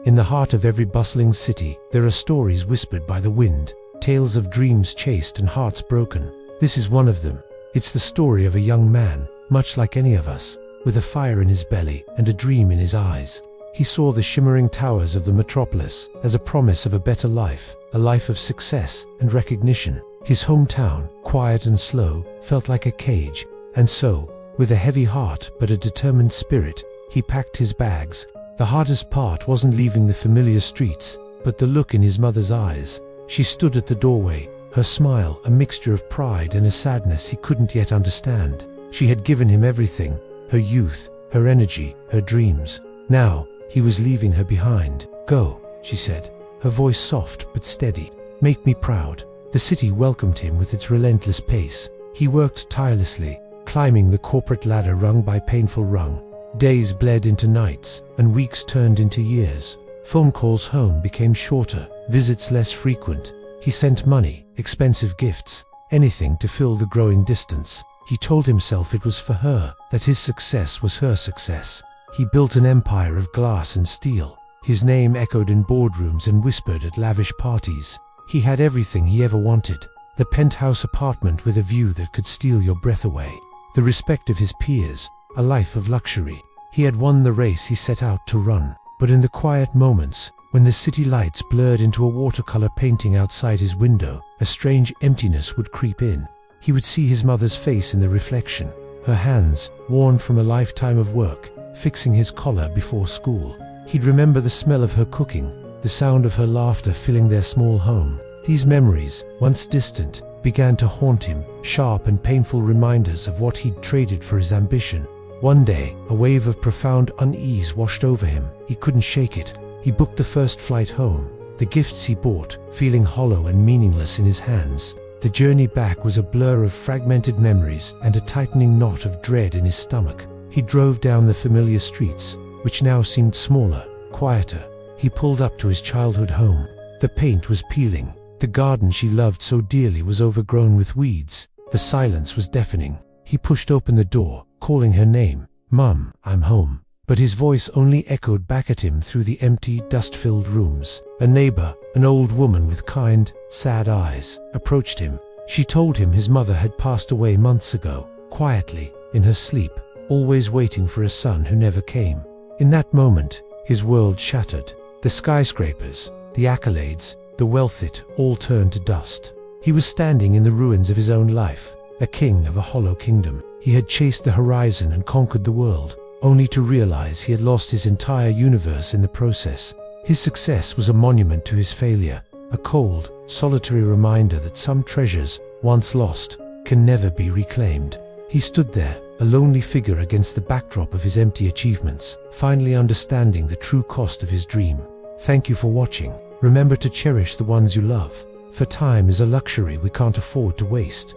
In the heart of every bustling city, there are stories whispered by the wind, tales of dreams chased and hearts broken. This is one of them. It's the story of a young man, much like any of us, with a fire in his belly and a dream in his eyes. He saw the shimmering towers of the metropolis as a promise of a better life, a life of success and recognition. His hometown, quiet and slow, felt like a cage, and so, with a heavy heart but a determined spirit, he packed his bags. The hardest part wasn't leaving the familiar streets, but the look in his mother's eyes. She stood at the doorway, her smile a mixture of pride and a sadness he couldn't yet understand. She had given him everything, her youth, her energy, her dreams. Now, he was leaving her behind. "Go," she said, her voice soft but steady. "Make me proud." The city welcomed him with its relentless pace. He worked tirelessly, climbing the corporate ladder rung by painful rung. Days bled into nights, and weeks turned into years. Phone calls home became shorter, visits less frequent. He sent money, expensive gifts, anything to fill the growing distance. He told himself it was for her, that his success was her success. He built an empire of glass and steel. His name echoed in boardrooms and whispered at lavish parties. He had everything he ever wanted. The penthouse apartment with a view that could steal your breath away. The respect of his peers, a life of luxury. He had won the race he set out to run. But in the quiet moments, when the city lights blurred into a watercolor painting outside his window, a strange emptiness would creep in. He would see his mother's face in the reflection, her hands, worn from a lifetime of work, fixing his collar before school. He'd remember the smell of her cooking, the sound of her laughter filling their small home. These memories, once distant, began to haunt him, sharp and painful reminders of what he'd traded for his ambition. One day, a wave of profound unease washed over him. He couldn't shake it. He booked the first flight home. The gifts he bought, feeling hollow and meaningless in his hands. The journey back was a blur of fragmented memories and a tightening knot of dread in his stomach. He drove down the familiar streets, which now seemed smaller, quieter. He pulled up to his childhood home. The paint was peeling. The garden she loved so dearly was overgrown with weeds. The silence was deafening. He pushed open the door, calling her name. "Mum, I'm home." But his voice only echoed back at him through the empty, dust-filled rooms. A neighbor, an old woman with kind, sad eyes, approached him. She told him his mother had passed away months ago, quietly, in her sleep, always waiting for a son who never came. In that moment, his world shattered. The skyscrapers, the accolades, the wealth, it all turned to dust. He was standing in the ruins of his own life, a king of a hollow kingdom. He had chased the horizon and conquered the world, only to realize he had lost his entire universe in the process. His success was a monument to his failure, a cold, solitary reminder that some treasures, once lost, can never be reclaimed. He stood there, a lonely figure against the backdrop of his empty achievements, finally understanding the true cost of his dream. Thank you for watching. Remember to cherish the ones you love, for time is a luxury we can't afford to waste.